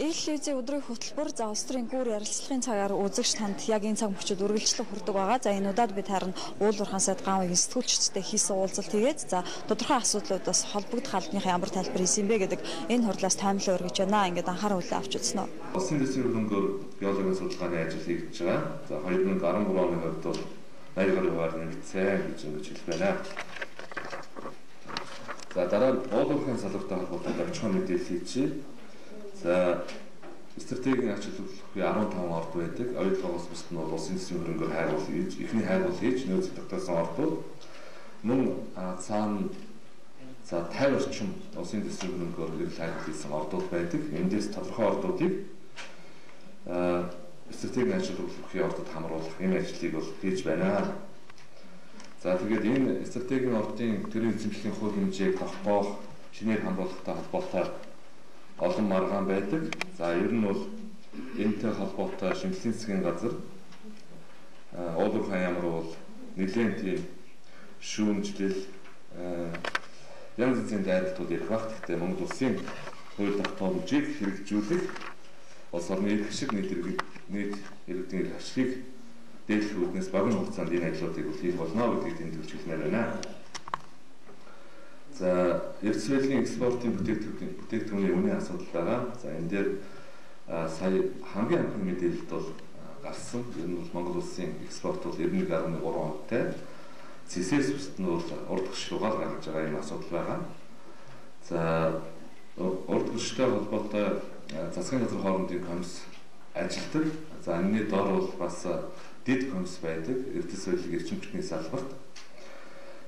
Ээлжийн өдрийн хөтөлбөр за улс төрийн гүр ярилцлагын цагаар үзэгч танд яг энэ цаг мөчид үргэлжлэн хүрдэг байгаа. За энэ удаад бид харин уулуурхан сайд гаамын сэтгүүлчдтэй хийсэн уулзалт тэгээд за тодорхой асуудлуудаас холбогдох албаныхаа ямар тайлбар хийсэн бэ гэдэг энэ хурлаас таймлаа өргөж байна. Ингээд анхаарал хүлээн авч үзсэн үү? Улсын дэвсгэр хөрөнгөөр геологийн судалгааны ажил хийж байгаа. За 2013 оны хувьд бол 80 гаруй хувиар нэмэгдсэн гэж хэлж байна. За дараа нь уулуурхан салбартай холбоотой орчхон мэдээлэл хийчихье. За стратегийн ач холбогдолгүй 15 орд байдаг. Оюутлогоос бусд нь бол улсын дэвсгэр хөрөнгөөр хайгуул хийж, эхний хайгуул хийж, нөөц тогтоосон ордууд мөн цаана за 50 орчим улсын дэвсгэр хөрөнгөөр ирэл хайгуул хийсэн ордууд байдаг. Эндээс тодорхой ордуудыг стратегийн ач холбогдолгүй ордод хамруулах энэ ажлыг бол хийж байна. За тэгээд энэ стратегийн ордын төрийн эзэмшлийн хувь хэмжээг тогтоох, шинээр хамруулахтай холбоотой олон маргаан байдаг. За ер нь бол энэтэй холбоотой шинжилгээ засгийн газар уулуурхан яамар бол нэлээд тийм шүүмжлэл янз бүрийн дайралтууд ярих баг. Гэхдээ Монгол улсын хууль тогтоомжийг хэрэгжүүлэх улс орны иргэх шиг нийт иргэдийн эрх ашигыг дээдлэх үүднээс богино хугацаанд энэ ажлуудыг хийх болно гэдгийг тэмдэглэж хэлмээр байна. За эрдэс байдлын экспортын бүтээгдэхүүний үнийн асуудал байгаа. За энэ дээр сая хамгийн анхны мэдээлэлд бол гарсан. Энэ нь Монгол улсын экспорт бол 91.3 онтой. ЦСС бусд нь бол урд гашуугаар гаргаж байгаа юм асуудал байгаа. За урд гашуутай холбоотой засгийн газар хоорондын комисс ажилтдаг. За энэний доор бол бас дэд комисс байдаг. Эрдэс байдлын эрчим хүчний салбарт.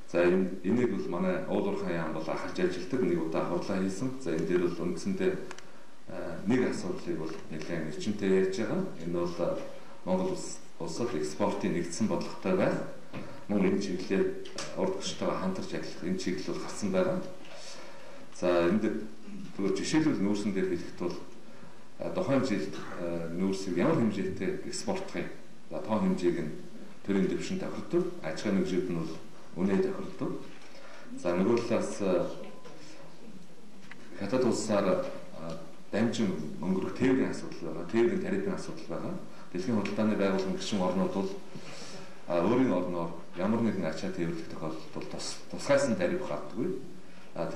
За энийг бол манай уулуурхан яам бол анхаарч ажилтдаг. Нэг удаа хурлаа хийсэн. За энэ дээр бол үндсэндээ нэг асуудлыг бол нэлээд эрчимтэй ярьж байгаа. Энэ бол Монгол улсад экспортын нэгдсэн бодлоготой байх. Мөн энэ чиглэлээр урд гашуутайгаа хамтарч ажиллах энэ чиглэл бол гарсан байгаа. За энэ дээр тэгвэл жишээлбэл нүүрсэн дээр хэлэхэд бол тухайн жилд нүүрсийг ямар хэмжээтэй экспортох юм? За тоон хэмжээг нь төрийн дэвшин тохирдог. Аж ахуйн нэгжүүд нь бол үнэ тохирдог. За нөгөө талаас хятад улсаар дамжин өнгөрөх тээврийн асуудал байгаа. Тээврийн тарифын асуудал байгаа. Дэлхийн худалдааны байгууллагын гишүүн орнууд бол өөрийн орноор ямар нэгэн ачаа тээвэрлэх тохиолдолд бол тусгайсан тариф гаргадаг.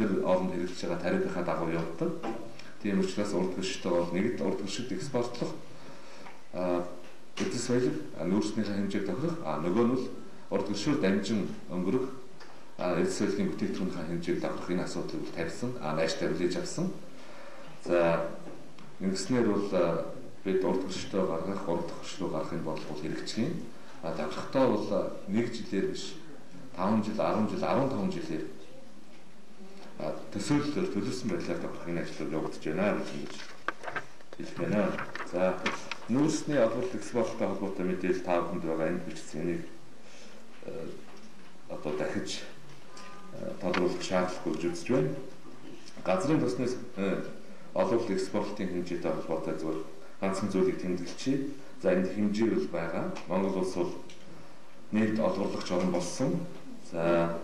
Тэр оронд хэрэгжиж байгаа тарифынхаа дагуу явагддаг. Тийм учраас урд гашуутай бол нэгд урд гашуут экспортлох эрдэс баялаг нүүрснийхээ хэмжээг тохирох. Нөгөө нь бол урд гашуур дамжин өнгөрөх эрдэс баялагын бүтээгдэхүүнийхээ хэмжээг давхрах энэ асуудлыг тавьсан. Нааш тавилж авсан. За ингэснээр бол бид урд гашуутай гаргах, урд гашуу гаргахын бодлого хэрэгжих юм. Давхрахтаа бол 1 жилээр биш 5 жил, 10 жил, 15 жилээр төсөөллөөр төлөвлөсөн байдлаар давхрах энэ ажлууд явагдаж байна гэж хэлж байна. За нүүрсний олборлол экспорттой холбоотой мэдээлэл та бүхэнд байгаа энэ бичсэн энийг одоо дахиж тодруулах шаардлагагүй гэж үзэж байна. Газрын тосны олборлол экспортын хэмжээтэй холбоотой зөвхөн ганцхан зүйлийг тэмдэглэчихье. За энд хэмжээ бол байгаа. Монгол улс бол нефт олборлагч орн болсон. За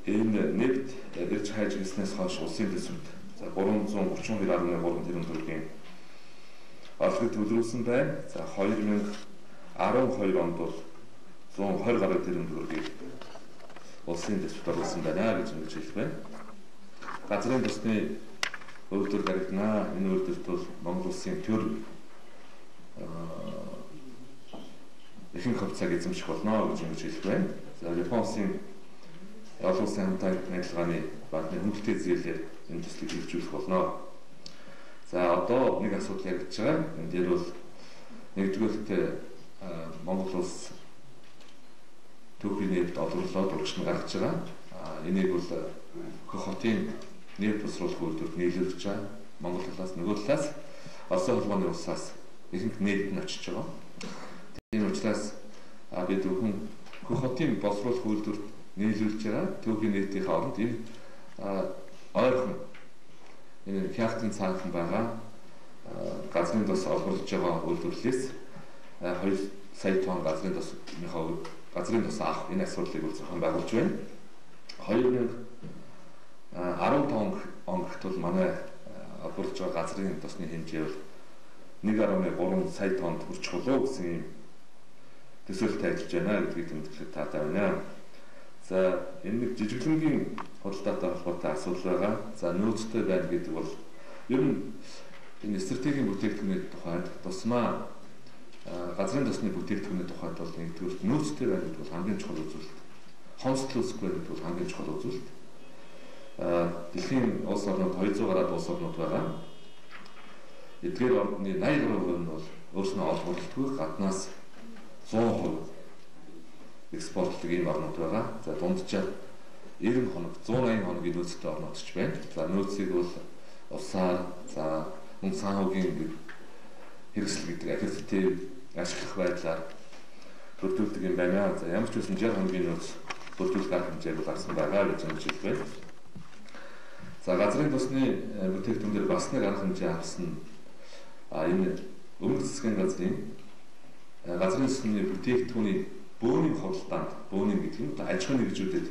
энэ нефт ирж хайж гиснээс хойш улсын дэвсгэрт за 332.3 тэрбум төгрөгийн орлогыг төлөвлөсөн байна. За 2012 онд бол 120 гаруй тэрбум төгрөгийг улсын дэвсгэрт оруулсан байна гэж хэлж байна. Газрын тосны үйлдвэр гарагданаа. Энэ үйлдвэрт бол Монгол улсын төр ихэнх хувьцааг эзэмших болно гэж хэлж байна. За Японы улсын олон улсын хамтаа ажиллагааны банкны хөнгөлтэй зээлээр энэ төслийг хэрэгжүүлэх болно. За одоо нэг асуудал яригдж байгаа. Энэ дээр бол нэгдүгээрт Монгол улс төвийн нефт олборлоод урагш нь гаргаж байгаа. Энийг бол хөх хотын нефт босруулах үйлдвэрт нийлүүлж байгаа. Монгол талаас нөгөө талаас Оросын холбооны улсаас ихэнх нефт нь очиж байгаа. Тийм учраас бид зөвхөн хөх хотын босруулах үйлдвэрт нийлүүлж байгаа. Төвийн нефтийн хооронд энэ ойрхон энэ хяхтын цаахан байгаа газрын тос олборлож байгаа үйлдвэрлэлээс 2 сая тонн газрын тос авах энэ асуудлыг бол зохион байгуулж байна. 2015 он гэтэл манай олборлож байгаа газрын тосны хэмжээ бол 1.3 сая тоннд хүрч болов гэсэн юм төсөөлөлтэй ажиллаж байна гэдгийг тэмдэглэж таатай байна. За энэ нэг жижиглэнгийн худалдаатай холбоотой асуудал байгаа. За нөөцтэй байна гэдэг бол ер нь энэ стратегийн бүтээгдэхүүний тухайд тусмаа газрын тосны бүтээгдэхүүний тухайд бол нэгдүгээр нөөцтэй байна гэдэг бол хамгийн чухал үзүүлэлт. Хомсдол үүсэхгүй гэдэг бол хамгийн чухал үзүүлэлт. Дэлхийн улс орнууд 200 гаруй улс орнууд байгаа. Эдгээр орны 80% нь бол өөрснөө олборлолтгүй гаднаас 100% экспортлог ийм орнууд байгаа. За дунджаар 90 хоног, 180 хоногийн нөөцтэй орнууд ч байна. За нөөцийг бол усаар, за мөн санхүүгийн хэрэгсэл гэдэг аккредитив ашиглах байдлаар бүрдүүлдэг юм байна. За ямар ч үсэн 60 хоногийн нөөц бүрдүүлэх арга хэмжээг гаргасан байгаа гэж хэлж байна. За газрын тосны бүтээгдэхүүн дээр бас нэг арга хэмжээ авсан энэ өмнөх засгийн газрын тосны бүтээгдэхүүний бөөний худалдаанд бөөний гэдэг нь аж ахуйн нэгжүүдэд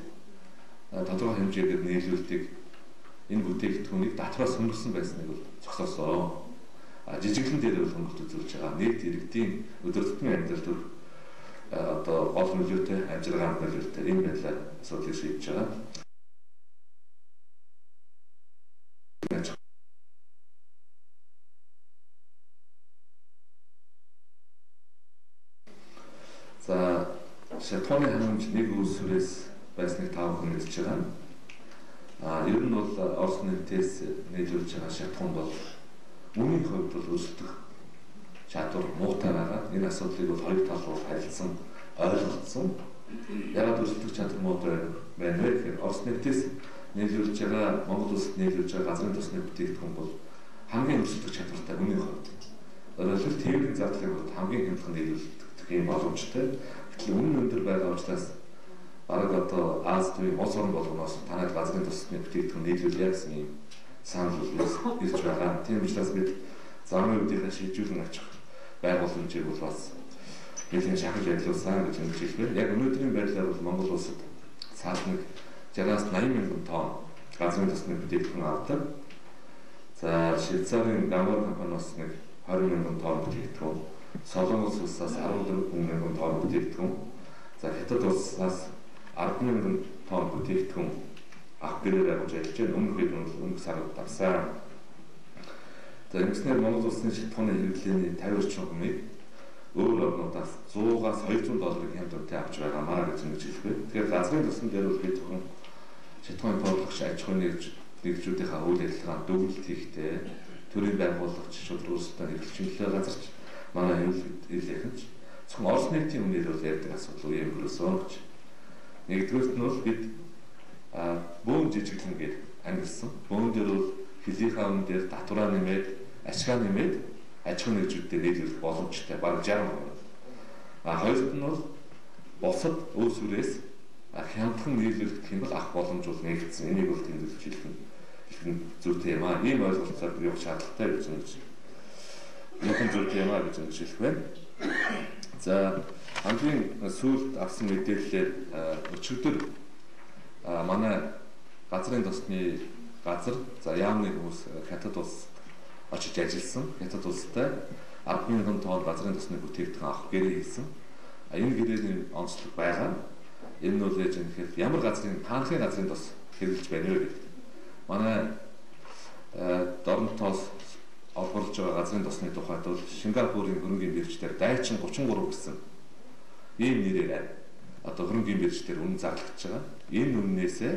тодорхой хэмжээгээр нийлүүлдэг энэ бүтээгдэхүүнийг татвараас хөнгөлсөн байсныг бол зогсоосоо. Жижиглэн дээр бол хөнгөлт үзүүлж байгаа нийт иргэдийн өдөр тутмын амьдрал одоо гол нөлөөтэй амжиргаанд нөлөөтэй энэ байдлаар асуудлыг шийдэж байгаа. За шатхууны хангамж нэг үйлсвэрээс байсныг таавар мэдж байгаа. Ер нь бол Орос нэртээс нийлүүлж байгаа шатхуун бол үнийн хувьд бол өрсөлдөх чадвар муутай байгаа. Энэ асуудлыг бол хоёр талаар харилцсан, ойлгоцсон. Яагаад өрсөлдөх чадвар муутай байна вэ гэхээр Орос нэртээс нийлүүлж байгаа Монгол улсад нийлүүлж байгаа газрын тосны бүтээгдэхүүн бол хамгийн өрсөлдөх чадвартай үнийн хувьд. Өөрөөр тээврийн зардлын хувьд хамгийн хямдхан нийлүүлдэг ийм боломжтой. Гэтэл үнэн өндөр байгаа учраас бараг одоо Аз төвийн улс орн болгоноос танай газрын тосны бүтээгдэхүүн нийлүүлээ гэсэн ийм санал ирж байгаа. Тийм учраас бид замын үүдийнхээ шийдвэрлэн очих байгууламжийг бол бас нэлийн шахаж ажилласан гэж хэлж байна. Яг өнөөдрийн байдлаар бол Монгол улсад цаасны 60-аас 80 мянган тонн газрын тосны бүтээгдэхүүн авдаг. За Швейцарын Гамор компаниас нэг 20 мянган тонн бүтээгдэхүүн, Солонгос улсаас 14 мянган тонн бүтээгдэхүүн, за Хятад улсаас 10 мянган тонн бүтээгдэхүүн авах гэрээр авч ажиллаж байна. Өмнөх сард давсан. За ингэснээр Монгол улсны шатхууны хэрэглээний 50% өөр орнуудаас 100-аас 200 долларын хямдтай авч байгаамаа гэж хэлж байна. Тэгэхээр газрын тосн дээр бол бид зөвхөн шатхууны борлогч аж ахуйн нэгжүүдийнхээ үйл ажиллагаанд дүгнэлт хийхдээ төрийн байгуулагч шудраг өөрсдөө хэрэглэгчнээ газарч манай хэлэхэнч зөвхөн Орос нэтийн үнээр бол ярьдаг асуудал үе өнгөрөөсөн гэж. Нэгдүгээрт нь бол бид бөөн жижиглэнгээр ангилсан. Бөөн дээр бол хилийнхаа өмнө дээр татвараа нэмээд, ашгаа нэмээд аж ахуйн нэгжүүдэд нийлүүлэх боломжтой бараг 60%. Хоёрт нь бол босод үйлсвэрээс хямдхан нийлүүлэх гэх юм бол авах боломж бол нэгдсэн. Энийг бол тэмдэглэж хэлэх нь зүйтэй юм аа. Ийм ойлголцоор явах шаардлагатай гэж хэлж байна. Зүйтэй юм аа гэж хэлэх байна. За хамгийн сүүлд авсан мэдээлэлээр өчигдөр манай газрын тосны газар за яамны хүмүүс Хятад улс очиж ажилласан. Хятад улстай 10 мянган тонн газрын тосны бүтээгдэхүүн авах гэрээ хийсэн. Энэ гэрээний онцлог байгаа. Энэ нь бол яаж юм гэхээр ямар таанхын газрын тос хэрэгжилж байна вэ гэдэг. Манай Дорнотоос олборлож байгаа газрын тосны тухайд бол Сингапурын хөрөнгийн биржээр дайчин 33 гэсэн ийм нэрээр одоо хөрөнгийн биржээр үнэ зарлагдж байгаа. Энэ үннээсээ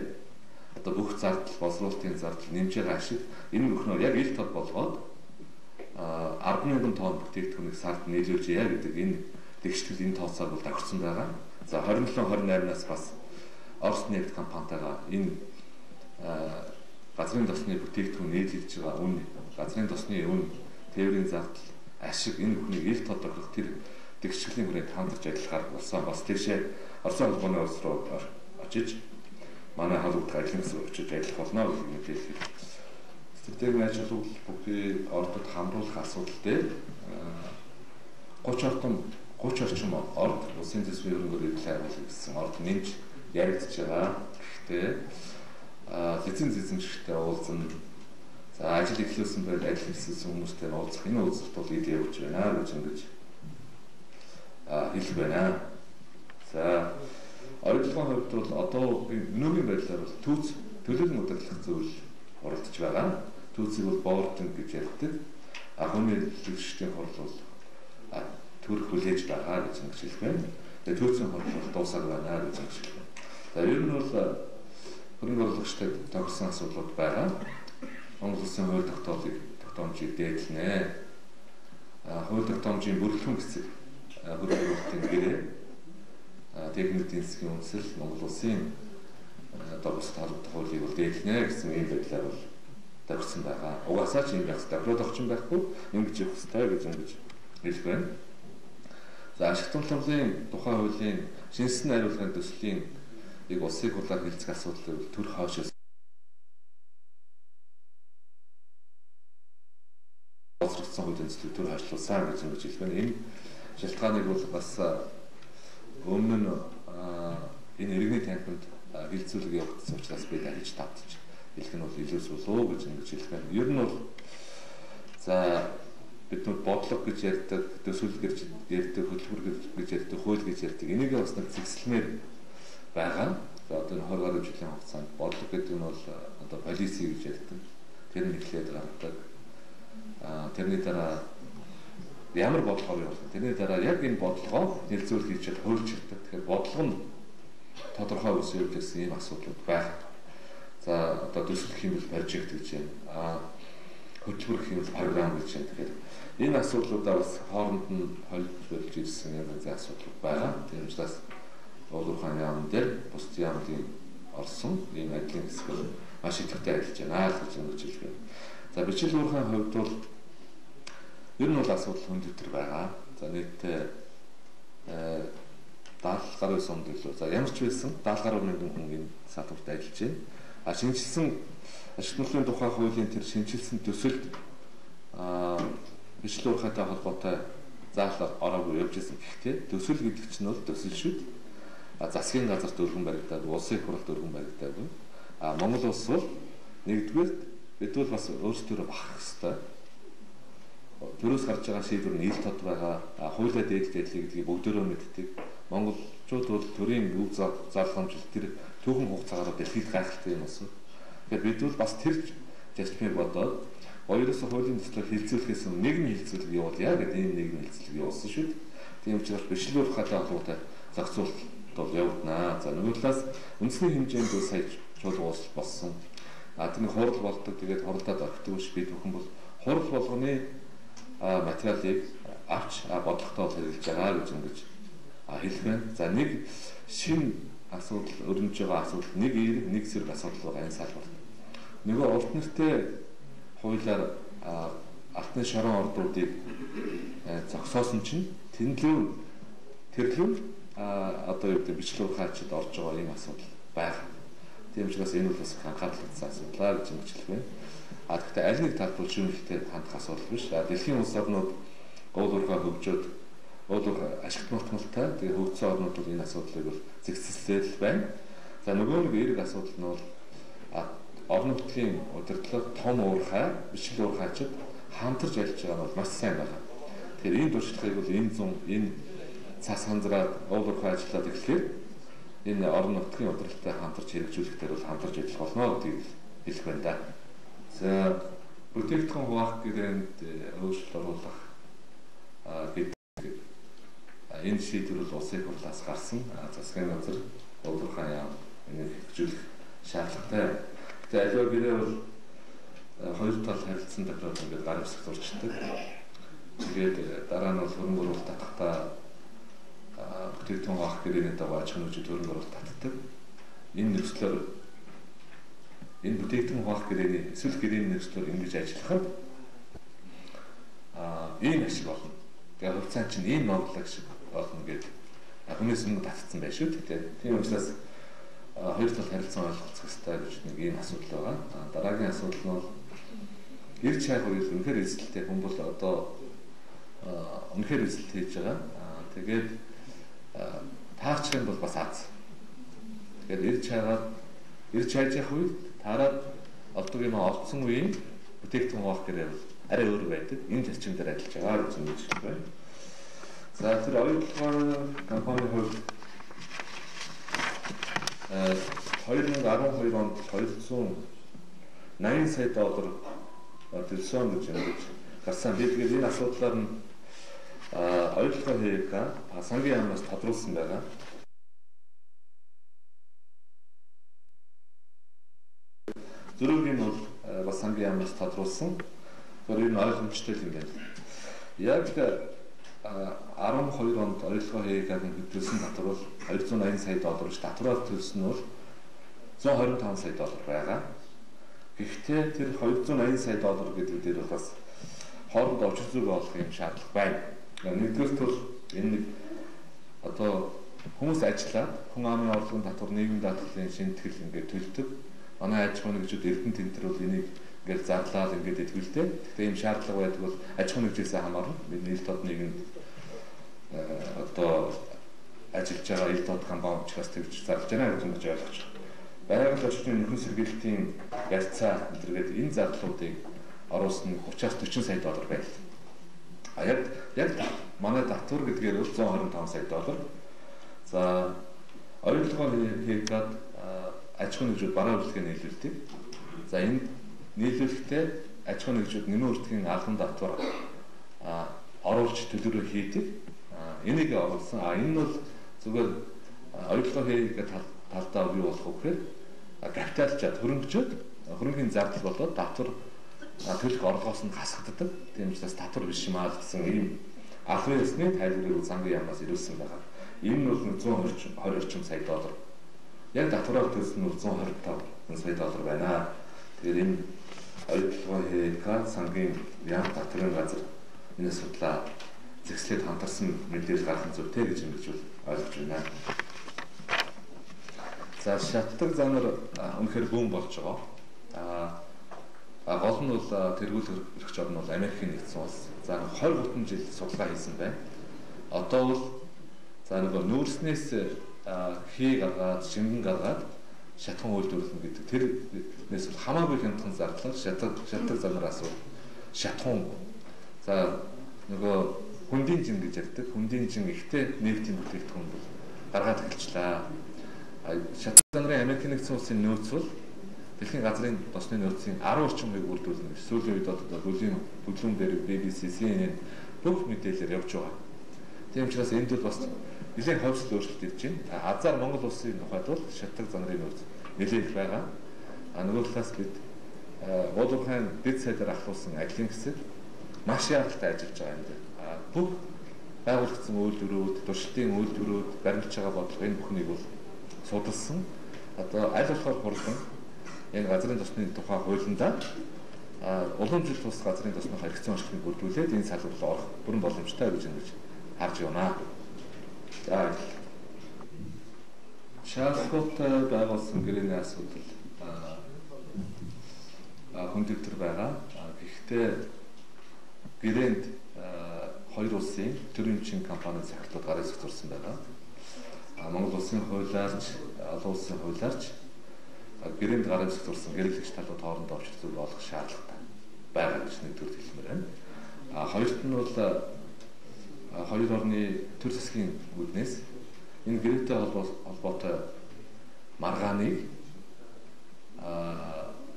одоо бүх зардал, боловсруулалтын зардал нэмж байгаа ашиг энэ бүхнөө яг ил тод болгоод 10 мянган тонн бүтээгдэхүүнийг сард нийлүүлж яа гэдэг энэ тэгштэл энэ тооцоог бол давхирсан байгаа. За 27-28-наас бас Орос нефть компанитайгаа энэ газрын тосны бүтээгдэхүүн нийлүүлж байгаа үн, газрын тосны үн, тээврийн зардал, ашиг энэ бүхнийг ил тод тохирох тэр тэгшлийн хүрээнд хамтарч ажиллахаар болсон. Бас тийшээ Орос улбаны улс руу очиж манай халуурдах ажлын хэсэг очиж ажиллах болно гэж мэдээлэл. Стратегийн ажил бүхий ордод хамруулах асуудал дээр 30 орчим орд улсын төсвийн хөрөнгөөр хэлбэлээ гэсэн орд нэмж яригдж байгаа. Гэхдээ эзэн зэзэмшигтэй уулзсан. За ажил эхлүүлсэн байл ажил эхлүүлсэн хүмүүстэй уулзах энэ уулзалт бол ил явж байна гэж ингэж хэлэх байна. За оролдлогын хувьд бол одоо өнөөгийн байдлаар бол түүц төлөөлөл удирдлах зүйл оролдож байгаа. Түүцийг бол боординг гэж ярьдаг. Хүний төлөвшөлтийн хурал бол төр хүлээж байгаа гэж ингэж хэлэх байна. Тэгээ түүцийн хурал бол дуусаад байна гэж ингэж хэлэх байна. За ер нь бол хөрөнгө оруулагчтай тохирсон асуудлууд байгаа. Монгол Улсын хууль тогтоомжийг дээдлэнэ. Хууль тогтоомжийн бүрэлдэхүүн хэсэг хөрөнгө оруулалтын гэрээ техник эдийн засгийн үндэслэл Монгол Улсын одоо бус талбарт хуулийг бол дээдлэнэ гэсэн ийм байдлаар бол тавьсан байгаа. Угаасаа ч юм байх хэрэгтэй. Апплод орчин байхгүй ингэж явах хэрэгтэй гэж ингэж хэлэх байна. За ашиг тунхаглалын тухай хуулийн шинэсэн хариулгын төслийн улсыг хулгай хилцэх асуудал төр хойшоос олзрогдсон хуулийн төслийг төр хойшлуулсан гэж хэлэх байна. Энэ шалтгааныг бол бас өмнө нь энэ иргэний танхимд хилцүүлэг явагдсан учраас би дахиж тавтаж хэлэх нь бол илүү суулуу гэж ингэж хэлэх байна. Ер нь бол за бид нар бодлого гэж ярьдаг, төсөөлөл гэж ярьдаг, хөтөлбөр гэж ярьдаг, хууль гэж ярьдаг. Энийг бас нэг зэгслэмээр байгаа. За одоо 20 гаруй жилийн хугацаанд бодлого гэдэг нь бол одоо полиси гэж ярьдаг. Тэр нь эхлээд гаргадаг. Тэрний дараа ямар бодлогоор явуулах. Тэрний дараа яг энэ бодлогоо нэлзүүл хийж чад хуульч ирдэг. Тэгэхээр бодлого нь тодорхой үсээр гэсэн ийм асуудлууд байна. За одоо төсөл гэх юм бол прожект гэж байна. Хөтөлбөр гэх юм бол програм гэж байна. Тэгэхээр энэ асуудлуудаа бас хооронд нь холбож ирсэн юм зэн асуудал байгаа. Тийм учраас уулуурхайн яам дээр бус яамын орсон ийм ажлын хэсэг маш идэвхтэй ажиллаж байна гэж хэлж байна. За бичил уурхайн хувьд бол ер нь бол асуудал хүнд байгаа. За нийтдээ 70 гаруй сумд илүү. За ямар ч байсан 70 гаруй мянган хүн энэ салбарт ажиллаж байна. Шинжилсэн ашиг нөхцөлийн тухай хуулийн тэр шинжилсэн төсөлд бичил уурхайтай холбоотой заалаар ороогүй явж байсан. Гэхдээ төсөл гэдэг чинь бол төсөл шүү дээ. Засгийн газарт өргөн баригдаад, улсын хуралд өргөн баригдаад. Монгол улс бол нэгдүгээр бид бол бас өөрсдөө бахах хэрэгтэй. Төрөөс гарч байгаа шийдвэр нь ил тод байгаа. Хуулиа дээдлэх гэдгийг бүгдөө мэддэг. Монголчууд бол төрийн өв зарламжлалт тэр түүхэн хугацаагаар дэлхийд гайхалтай юм асуу. Тэгэхээр бид бол бас тэр зарчмыг бодоод хоёроос хуулийн төслөөр хилцүүлэхээс нийгмийн хилцүүлэг явуулъя гэдэг энэ нийгмийн хилцүүлэг явуулсан шүү дээ. Тийм учраас бичлэг ухаатай холбоотой зохицуулалт бол явагдана. За нөгөө талаас үндэсний хэмжээнд сая чуулга болсон. Тэр хурал болдог. Тэгээд хуралдаад орхидог биш бид бүхэн бол хурал болгоны материалыг авч бодлоготой хэрэгжилж байгаа гэж ингэж хэлэх байна. За нэг шинэ асуудал өрнөж байгаа асуудал нэг эерэг нэг зэрэг асуудал байгаа энэ салбарт. Нөгөө урт нэртэй хуулиар алтны шорон ордуудыг зогсоосон чинь тэрлүү одоо юу гэдэг бичлэг хаачид орж байгаа юм асуудал байна. Тийм учраас энэ бол бас анхаарал татсан асуудал гэж хэлж байна. Гэхдээ аль нэг талд бол шүүмжлэлтэй хандах асуудал биш. Дэлхийн улс орнууд уулуурхай хөгжөөд уулуурхай ашигт мартмалтай тэгээ хөгжсөн орнууд бол энэ асуудлыг бол зэгцэлсэл байна. За нөгөө нэг эерэг асуудал нь бол орон нутгийн удирдлага том уурхай, бичлэг уурхайчид хамтарч ажиллаж байгаа нь бол маш сайн байна. Тэгэхээр энэ туршлагыг бол энэ цас ханзраад уулуурхай ажиллаад эхлэхээр энэ орон нутгийн удирдлагатай хамтарч хэрэгжүүлэхдээ бол хамтарч ажиллах болно гэдгийг хэлэх байна да. За бүтээгдэхүүн хуваах гэрээнд өөрчлөлт оруулах гэдэг энэ шийдвэр бол улсын хурлаас гарсан. Засгийн газар уулуурхай яам энийг хэрэгжүүлэх шаардлагатай. Тэгээ аливаа гэрээ бол хоёр тал харилцсан тохиолдолд ингээд гар хэсэг зурчдаг. Тэгээд дараа нь бол хөрөнгө оруулалт татахтаа бүтээгдэхүүн хуваах гэрээний дагуу аж ахуйн хөрөнгө оруулалт татдаг. Энэ нөхцлөөр энэ бүтээгдэхүүн хуваах гэрээний эсвэл гэрээний нөхцлөөр ингэж ажиллахад ийм ашиг болно. Тэгээ хувьцаан чинь ийм номлог шиг болно гэдэг хүнээс өмнө татсан байх шүү дээ. Тийм учраас хоёр тал харилцан ойлгох хэрэгтэй гэж нэг ийм асуудал байгаа. Дараагийн асуудал нь бол эрж хайгуул үнэхээр эзэлтэй хүн бол одоо үнэхээр эзэлт хийж байгаа. Тэгээд таарчих юм бол бас аз. Тэгээд эрж хайж явах үед таарад олдог юм олдсон үеийн бүтээгдэхүүн хуваах гэрээ бол арай өөр байдаг. Энэ зарчим дээр ажиллаж байгаа гэж хэлж байна. За тэр оюутлогоор компани хувьд 2012 онд 280 сая доллар төлсөн гэж ингэж гарсан. Би тэгээд энэ асуудлаар нь оюутлогоо хийх сангийн яамнаас тодруулсан байгаа. Зөрүүгийн бол бас сангийн яамнаас тодруулсан. Тэр энэ ойлгомжтой юм байна. Яг 12 онд оюутлогоо хийх хөдөлсөн татвар бол 280 сая доллар ш татвараар төлсөн нь бол 125 сая доллар байгаа. Гэхдээ тэр 280 сая доллар гэдэг дээр бол бас хооронд очир зүг олох юм шаардлага байна. Нэгдүгээрт бол энэ нэг одоо хүмүүс ажиллаад хүн амын орлогын татвар нийгэм даатгалын шинтгэл ингээд төлдөг. Манай аж ахуйн нэгжүүд Эрдэнэ тентэр бол энийг ингээд зарлаад ингээд идэвхтэй. Гэхдээ ийм шаардлага байдаг бол аж ахуйн нэгжээс хамаарна. Бидний ил тод нийгэм одоо ажиллаж байгаа ил тод компани учраас тэгж зарлаж байна гэж ойлгож байна. Байгаль орчны нөхөн сэргийлтийн барьцаа зэрэг энэ зарлалуудыг оруулсан 30-40 сая доллар байна. Яг манай татвар гэдгээр 125 сая доллар. За оюутлогоо хийгээд аж ахуйн нэгжүүд бараа үйлчлэгээ нийлүүлдэг. За энэ нийлүүлэхдээ аж ахуйн нэгжүүд нэмийн үртгийн албан татвар оруулж төлөвлөрөө хийдэг. Энийг оруулсан. Энэ нь бол зүгээр оюутлогоо хийгээд талдаа юу болох вэ гэхээр капиталчаад хөрөнгөний зардал болоод татвар төлөх орлогоос нь хасагддаг. Тийм учраас татвар биш юм аа гэсэн ийм албан ёсны тайлбарыг сангийн яамнаас ирүүлсэн байгаа. Энэ нь бол 120 орчим сая доллар. Яг татвараар төлсөн нь 125 сая доллар байна. Тэгэхээр энэ оюутлогоо хийх сангийн яам татварын газар энэ асуудлаа зэгслээд хамтарсан мэдээлэл гаргах зүйтэй гэж ингэж ойлгож байна. За шатдаг занар үнэхээр бүүн болж байгаа. Гол нь бол тэргүүл эрхч орн бол Америкийн нэгдсэн улс. За 20 жил судалгаа хийсэн байна. Одоо бол за нөгөө нүүрснээс хий гаргаад, шингэн гаргаад шатхан үйлдвэрлэнэ гэдэг. Тэрнээс бол хамаагүй хямдхан зардал шатдаг занараас бол шатхан. За нөгөө хүндийн жин гэж ярьдаг. Хүндийн жин ихтэй нефтийн бүтээгдэхүүн бол гаргаад эхэлчлээ. Шатдаг занарын Америкийн нэгдсэн улсын нөөц бол дэлхийн газрын тосны нөөцийн 10 орчим хувийг үйлдвэрлэнэ. Сүүлийн үед одоо бүлүүн дээр BBC, CNN бүх мэдээлэлээр явж байгаа. Тийм учраас энд бол бас нэлээд ховсол өөрчлөлт ирж байна. Азар Монгол улсын тухайд бол шатдаг занарын нөөц нэлээд байгаа. Нөгөө талаас бид уулуурхайн дэд сайдаар ахлуулсан ажлын хэсэг маш яалттай ажиллаж байгаа юм дээр. Бүх байгуулагдсан үйлдвэрүүд, туршилтын үйлдвэрүүд баримтж байгаа бодлого энэ бүхнийг бол судалсан. Одоо аль болохоор хурлан энэ газрын тосны тухай хуулиндаа уламжлалт тус газрын тосны хэрэгцээ онцлогыг бүрдүүлээд энэ салбарт орох бүрэн боломжтой гэж харж байна. За шаардлагатай байгуулсан гэрээний асуудал хүндэтгэр байгаа. Гэхдээ гэрээнд хоёр улсын төрийн чин компани захирлууд гараа зохицуулсан байгаа. Монгол улсын хуулиарч, олон улсын хуулиарч гэрээнд гараа зохицуулсан гэрэлэгч талууд хоорондоо өвчлөлт зүг олох шаардлагатай байгаа гэж нэгдүгээр хэлмээр байна. Хоёрт нь бол хоёр орны төр засгийн үүднээс энэ гэрээтэй холбоотой маргааныг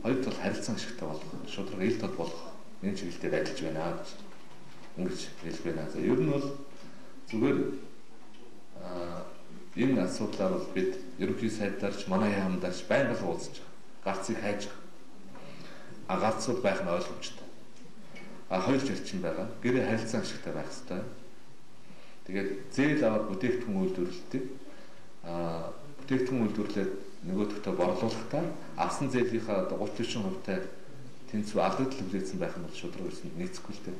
хоёрт бол харилцан ашигтай болох, шударга ил тод болох энэ чиглэлээр ажиллаж байна гэж ингэж хэлж байна. За ер нь бол зүгээр энэ асуудлаар бол бид ерөнхий сайдаарч манай яамдаарч байнга л уулзж байгаа. Гарцыг хайж байгаа. Гарцууд байх нь ойлгомжтой. Хоёр зарчим байгаа. Гэрээ харилцан ашигтай байх хэрэгтэй. Тэгээд зээл аваад бүтээгдэхүүн үйлдвэрлэдэг. Бүтээгдэхүүн үйлдвэрлээд нөгөөдөгтөө борлуулахдаа авсан зээлийнхаа 30-40% тэнцвэр алдагдал хүлээсэн байх нь бол шударга ирсэнд нийцэхгүй л дээ.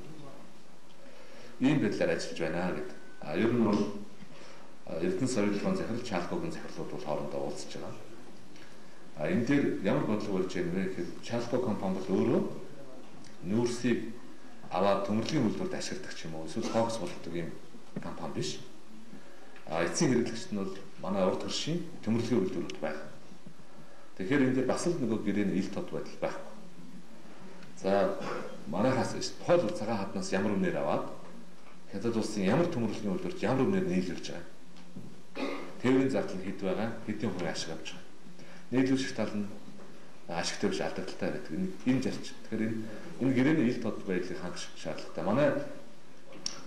Ийм байдлаар ажиллаж байна гэдэг. Ер нь бол Эрдэнэ соёлын захирал, Чалбогийн захирлууд бол хоорондоо уулзж байгаа. Энэ дээр ямар бодлого болж байна вэ гэхээр Чалбог компани бол өөрөө нүүрсийг аваад төмөрлөгийн үйлдвэрт ашигладаг ч юм уу, эсвэл хогс болгодог юм компани биш. Эцсийн хэрэглэгчд нь бол манай урд хөршийн төмөрлөгийн үйлдвэрүүд байх. Тэгэхээр энэ дээр бас л нөгөө гэрээний ил тод байдал байхгүй. За манайхаас тухайл цагаан хаднаас ямар үнээр аваад хятад улсын ямар төмөрлөгийн үйлдвэрт ямар үнээр нийлүүлж байгаа. Тээврийн зардал нь хэд байгаа, хэдийн хувийн ашиг авч байгаа. Нийлүүлэх тал нь ашигтай биш алдагдaltaй байдаг. Энэ зарчим. Тэгэхээр энэ гэрээний ил тод байдлыг хангах шаардлагатай. Манай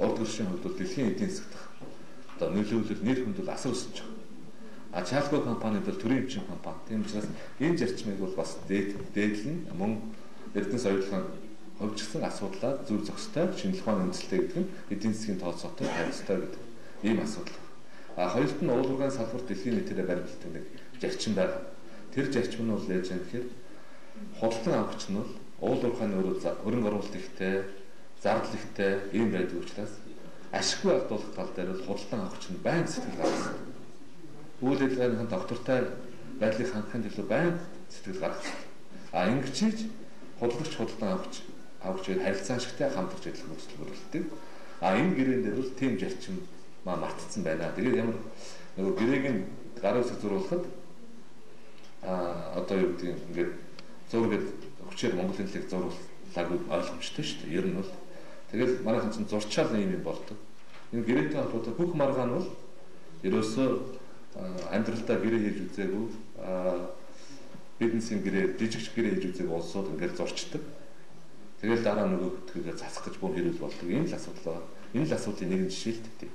урд гэршийн хувьд бол дэлхийн эдийн засгт одоо нөлөөлөл нэр хүнд бол асар өсөж байгаа. Чалго компани бол төрийн эмчийн компани. Тийм учраас энэ зарчмыг бол бас дээдлэн мөн Эрдэнэс оюутлын хөвжсөн асуудлаа зүр зохистой шинжлэх ухааны үндэслэлтэй гэдэг нь эдийн засгийн тооцоотой хариуцтай гэдэг ийм асуудал. Хоёрт нь уул уурхайн салбар дэлхийн нийтээр баримталдаг нэг зарчим байна. Тэр зарчим нь бол яаж юм гэхээр худалдан авахч нь бол уул уурхайны хөрөнгө оруулалт ихтэй, зардал ихтэй ийм байдаг учраас ашиггүй алдуулах тал дээр бол худалдан авахч нь байнга сэтгэл гаргасан. Үйл ажиллагааны доктортой байдлыг хангахын төлөө байнга сэтгэл гаргасан. Ингэж худалдагч худалдан авахч харилцаа ашигтай хамтарч ажиллах нөхцөл бүрэлдэхүүн. Энэ гэрээн дээр бол тийм зарчим мартцсан байна. Тэгээд ямар нөгөө гэрээг нь гарын үсэг зурулахад одоо юу гэдэг юм ингээд зургээд хүчээр Монголын хэлийг зуруулаагүй ойлгомжтой шүү дээ. Ер нь бол тэгэл манайхан чинь зурчаал юм болдог. Энэ гэрээтэй холбоотой бүх маргаан бол ерөөсөө амьдралдаа гэрээ хийж үзээгүй бизнесийн гэрээ жижигч гэрээ хийж үзээгүй улсууд ингээд зурчдаг. Тэгэл дараа нөгөө тгийгээ засах гэж бүр хэрүүл болдог. Энэ л асуудал байна. Энэ л асуудлын нэгэн жишээ л дээ.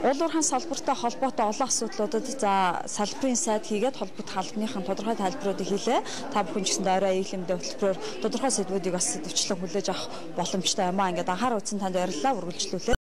Уул уурхайн салбартай холбоотой олон асуудлуудад за салбарын сайд хийгээд холбогдох албаныхан тодорхой тайлбаруудыг хийлээ. Та бүхэн ч гэсэн орой ивлэмдээ хөтөлбөрөөр тодорхой сэдвүүдийг бас сэдвчлэн хүлээж авах боломжтой юм аа. Ингээд анхаар үзсэн танд баярлалаа. Үргэлжлүүлээ.